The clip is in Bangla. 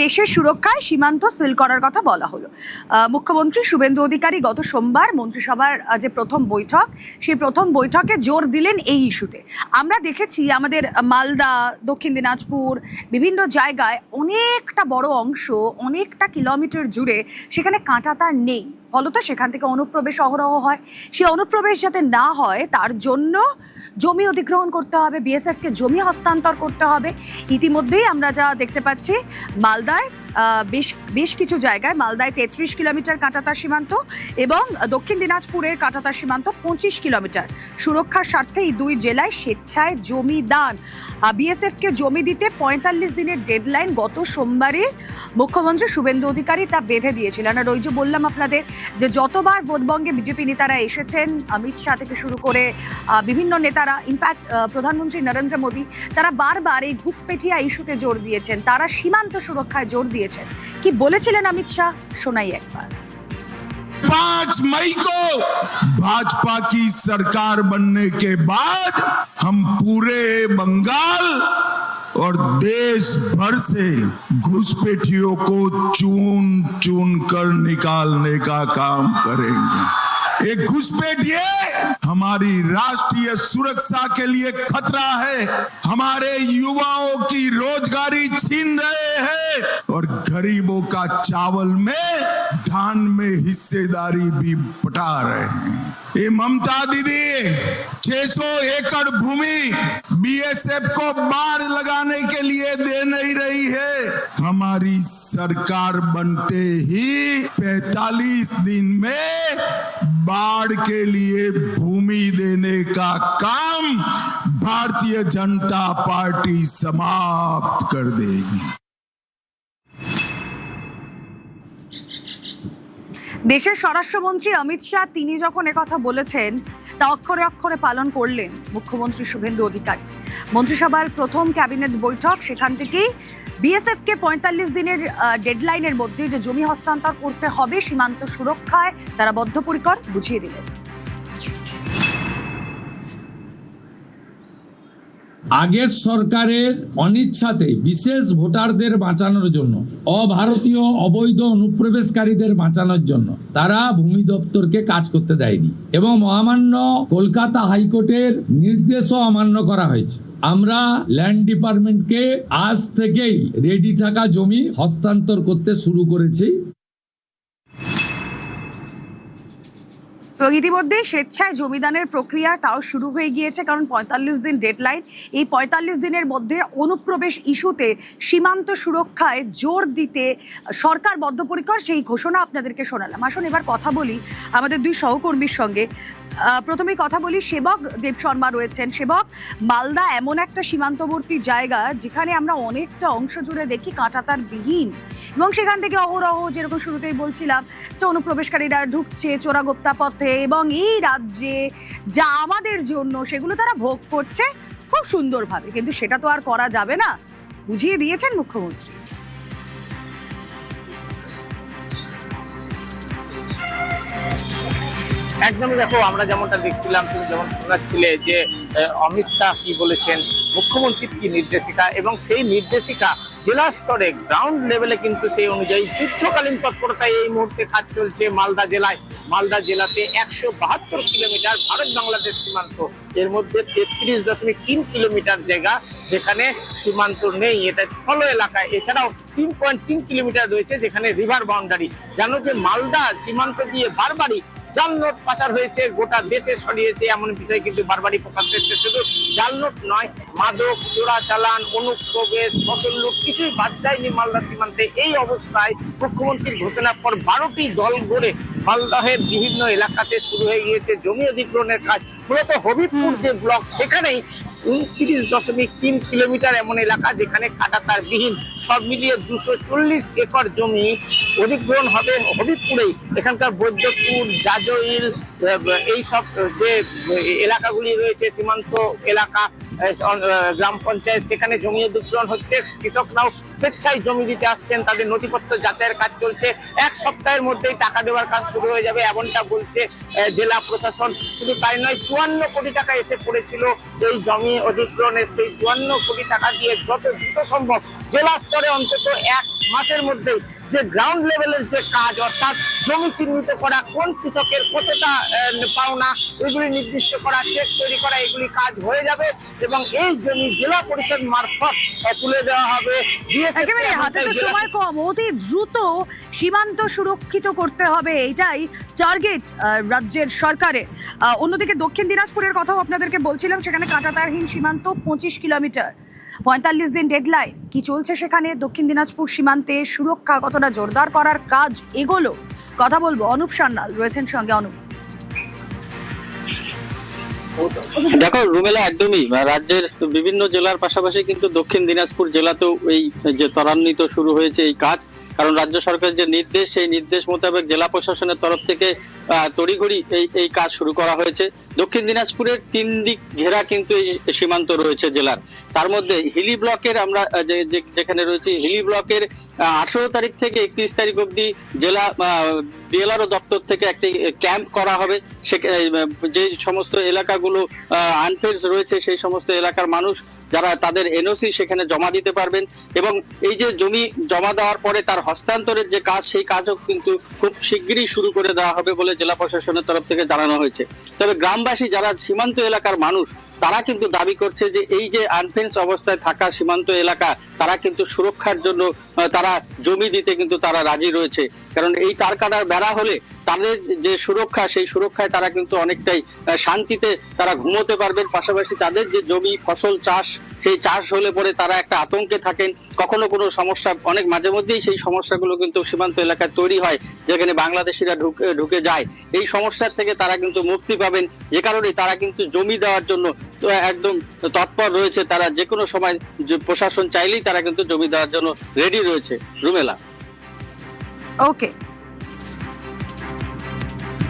দেশের সুরক্ষায় সীমান্ত সিল করার কথা বলা হলো। মুখ্যমন্ত্রী শুভেন্দু অধিকারী গত সোমবার মন্ত্রিসভার যে প্রথম বৈঠক, সেই প্রথম বৈঠকে জোর দিলেন এই ইস্যুতে। আমরা দেখেছি আমাদের মালদা, দক্ষিণ দিনাজপুর, বিভিন্ন জায়গায় অনেকটা বড় অংশ, অনেকটা কিলোমিটার জুড়ে সেখানে কাঁটাতার নেই, ফলত সেখান থেকে অনুপ্রবেশ অহরহ হয়। সেই অনুপ্রবেশ যাতে না হয় তার জন্য জমি অধিগ্রহণ করতে হবে, বিএসএফকে জমি হস্তান্তর করতে হবে। ইতিমধ্যেই আমরা যা দেখতে পাচ্ছি, মালদায় বেশ কিছু জায়গায়, মালদায় 33 কিলোমিটার কাঁটাতার সীমান্ত এবং দক্ষিণ দিনাজপুরের কাঁটাতার সীমান্ত 25 কিলোমিটার। সুরক্ষার স্বার্থে এই দুই জেলায় স্বেচ্ছায় জমি দান, বিএসএফকে জমি দিতে 45 দিনের ডেডলাইন গত সোমবারই মুখ্যমন্ত্রী শুভেন্দু অধিকারী তা বেঁধে দিয়েছিলেন। আর ওই যে বললাম আপনাদের যে যতবার ভোটবঙ্গে বিজেপি নেতারা এসেছেন, অমিত শাহ থেকে শুরু করে বিভিন্ন নেতারা, ইনফ্যাক্ট প্রধানমন্ত্রী নরেন্দ্র মোদী, তারা বারবার এই ঘুষপেটিয়া ইস্যুতে জোর দিয়েছেন, তারা সীমান্ত সুরক্ষায় জোর দিয়েছেন। কি বলেছিলেন অমিত শাহ, শোনাই একবার। 5 मई को भाजपा की सरकार बनने के बाद हम पूरे बंगाल और देश भर से घुसपैठियों को चुन चुन कर निकालने का काम करेंगे। एक घुसपैठिए हमारी राष्ट्रीय सुरक्षा के लिए खतरा है, हमारे युवाओं की रोजगारी छीन रहे हैं और गरीबों का चावल में, धान में हिस्सेदारी भी बटा रहे हैं। ये ममता दीदी 600 एकड़ भूमि बीएसएफ को बाढ़ लगाने के लिए दे नहीं रही है। हमारी सरकार बनते ही 45 दिन में बाढ़ के लिए भूमि देने का काम भारतीय जनता पार्टी समाप्त कर देगी। দেশের স্বরাষ্ট্রমন্ত্রী অমিত শাহ তিনি যখন একথা বলেছেন, তা অক্ষরে অক্ষরে পালন করলেন মুখ্যমন্ত্রী শুভেন্দু অধিকারী। মন্ত্রিসভার প্রথম ক্যাবিনেট বৈঠক, সেখান থেকেই বিএসএফকে 45 দিনের ডেডলাইনের মধ্যে যে জমি হস্তান্তর করতে হবে সীমান্ত সুরক্ষায়, তারা বদ্ধপরিকর, বুঝিয়ে দিলেন। আগের সরকারের অনিচ্ছাতে বিশেষ ভোটারদের বাঁচানোর জন্য, অভারতীয় অবৈধ অনুপ্রবেশকারীদের বাঁচানোর জন্য তারা ভূমি দপ্তরকে কাজ করতে দেয়নি এবং মহামান্য কলকাতা হাইকোর্টের নির্দেশও অমান্য করা হয়েছে। আমরা ল্যান্ড ডিপার্টমেন্টকে আজ থেকেই রেডি থাকা জমি হস্তান্তর করতে শুরু করেছি। তো ইতিমধ্যে স্বেচ্ছায় জমিদানের প্রক্রিয়া তাও শুরু হয়ে গিয়েছে, কারণ 45 দিন ডেডলাইন। এই 45 দিনের মধ্যে অনুপ্রবেশ ইস্যুতে সীমান্ত সুরক্ষায় জোর দিতে সরকার বদ্ধপরিকর, সেই ঘোষণা আপনাদেরকে শোনালাম। আসুন এবার কথা বলি আমাদের দুই সহকর্মীর সঙ্গে। প্রথমেই কথা বলি, সেবক দেব শর্মা রয়েছেন। সেবক, মালদা এমন একটা সীমান্তবর্তী জায়গা যেখানে আমরা অনেকটা অংশ জুড়ে দেখি কাঁটাতার বিহীন, এবং সেখান থেকে অহরহ, যেরকম শুরুতেই বলছিলাম, যে অনুপ্রবেশকারীরা ঢুকছে চোরাগোপ্তা পথে, এবং এই রাজ্যে যা আমাদের জন্য সেগুলো তারা ভোগ করছে খুব সুন্দরভাবে, কিন্তু সেটা তো আর করা যাবে না, বুঝিয়ে দিয়েছেন মুখ্যমন্ত্রী। একদমই, দেখো আমরা যেমনটা দেখছিলাম, তুমি যেমন শোনাচ্ছিলে যে অমিত শাহ কি বলেছেন, মুখ্যমন্ত্রীর কি নির্দেশিকা, এবং সেই নির্দেশিকা জেলা স্তরে গ্রাউন্ড লেভেলে কিন্তু সেই অনুযায়ী যুদ্ধকালীন তৎপরতায় এই মুহূর্তে কাজ চলছে মালদা জেলায়। মালদা জেলাতে 172 কিলোমিটার ভারত বাংলাদেশ সীমান্ত, এর মধ্যে 33.3 কিলোমিটার জায়গা যেখানে সীমান্ত নেই, এটা স্থল এলাকায়। এছাড়াও 3.3 কিলোমিটার রয়েছে যেখানে রিভার বাউন্ডারি। জানো যে মালদা সীমান্ত দিয়ে বারবারই জাল নোট পাচার হয়েছে, গোটা দেশে ছড়িয়েছে, এমন বিষয় কিন্তু বারবারই প্রকাশ পেয়েছে। শুধু জাল নোট নয়, মাদক, চোরাচালান, অনুপ্রবেশ, ফসললুট কিছুই বাদ যায়নি মালদা সীমান্তে। এই অবস্থায় মুখ্যমন্ত্রীর ঘোষণার পর 12টি দল গড়ে মালদহের বিভিন্ন এলাকাতে শুরু হয়ে গিয়েছে জমি অধিগ্রহণের কাজ। মূলত হবিবপুর যে ব্লক, সেখানেই 29.3 কিলোমিটার এমন এলাকা যেখানে কাঁটাতার বিহীন, সব মিলিয়ে 240 একর জমি অধিগ্রহণ হবে হবিবপুরেই। এখানকার বৈদ্যপুর, জাজইল, এই সব যে এলাকাগুলি রয়েছে সীমান্ত এলাকা, গ্রাম পঞ্চায়েত, সেখানে জমি অধিগ্রহণ হচ্ছে। কৃষকরাও স্বেচ্ছায় জমি দিতে আসছেন, তাদের নথিপত্র যাচাইয়ের কাজ চলছে। 1 সপ্তাহের মধ্যেই টাকা দেওয়ার কাজ শুরু হয়ে যাবে, এমনটা বলছে জেলা প্রশাসন। শুধু তাই নয়, 54 কোটি টাকা এসে পড়েছিল এই জমি অধিগ্রহণের। সেই 54 কোটি টাকা দিয়ে যত দ্রুত সম্ভব জেলা স্তরে অন্তত 1 মাসের মধ্যেই যে গ্রাউন্ড লেভেলের যে কাজ, অর্থাৎ জমি চিহ্নিত করা, কোন কৃষকের কতটা পাওনা, এগুলি নির্দিষ্ট করা, চেক তৈরি করা, এগুলি কাজ হয়ে যাবে এবং এই জমি জেলা পরিষদ মারফত তুলে দেওয়া হবে। একেবারে হাতে তো সময় কম, অতি দ্রুত সীমান্ত সুরক্ষিত করতে হবে, এটাই টার্গেট রাজ্যের সরকারের। অন্যদিকে দক্ষিণ দিনাজপুরের কথাও আপনাদেরকে বলছিলাম, সেখানে কাঁটাতারহীন সীমান্ত 25 কিলোমিটার, 45 দিন ডেডলাইন। কি চলছে সেখানে দক্ষিণ দিনাজপুর সীমান্তে, সুরক্ষা কতটা জোরদার করার কাজ এগোলো, কথা বলবো। অনুপ সান্যাল রয়েছেন সঙ্গে। অনুপ, দেখো রুমেলা, একদমই রাজ্যের বিভিন্ন জেলার পাশাপাশি কিন্তু দক্ষিণ দিনাজপুর জেলাতেও এই যে ত্বরান্বিত শুরু হয়েছে এই কাজ, কারণ রাজ্য সরকারের যে নির্দেশ, সেই নির্দেশ মোতাবেক জেলা প্রশাসনের তরফ থেকে তড়িঘড়ি এই কাজ শুরু করা হয়েছে। দক্ষিণ দিনাজপুরের 3 দিক ঘেরা কিন্তু এই সীমান্ত রয়েছে জেলার। তার মধ্যে হিলি ব্লকের আমরা যেখানে রয়েছি, হিলি ব্লকের 18 তারিখ থেকে 31 তারিখ অবধি জেলা বিএলআরও দপ্তর থেকে একটি ক্যাম্প করা হবে। যে সমস্ত এলাকাগুলো আনফেন্স রয়েছে, সেই সমস্ত এলাকার মানুষ যারা তাদের এনওসি সেখানে জমা দিতে পারবেন এবং এই যে জমি জমা দেওয়ার পরে তার হস্তান্তরের যে কাজ, সেই কাজও কিন্তু খুব শিগগিরই শুরু করে দেওয়া হবে বলে জেলা প্রশাসনের তরফ থেকে জানানো হয়েছে। তবে গ্রামবাসী যারা সীমান্ত এলাকার মানুষ, তারা কিন্তু দাবি করছে যে এই যে আনফেন্স অবস্থায় থাকা সীমান্ত এলাকা, তারা কিন্তু সুরক্ষার জন্য তারা জমি দিতে কিন্তু তারা রাজি রয়েছে। কারণ এই তার কাটার বেড়া হলে তাদের যে সুরক্ষা, সেই সুরক্ষায় তারা কিন্তু অনেকটাই শান্তিতে তারা ঘুমোতে পারবেন। পাশাপাশি তাদের যে জমি ফসল চাষ, সেই চাষ হলে পরে তারা একটা আতঙ্কে থাকেন, কখনো কোনো সমস্যা, অনেক মাঝে মধ্যেই সেই সমস্যাগুলো কিন্তু সীমান্ত এলাকায় তৈরি হয়, যেখানে বাংলাদেশিরা ঢুকে যায়। এই সমস্যার থেকে তারা কিন্তু মুক্তি পাবেন, যে কারণে তারা কিন্তু জমি দেওয়ার জন্য একদম তৎপর রয়েছে। তারা যে কোনো সময় প্রশাসন চাইলেই তারা কিন্তু জমি দেওয়ার জন্য রেডি রয়েছে। রুমেলা, ওকে।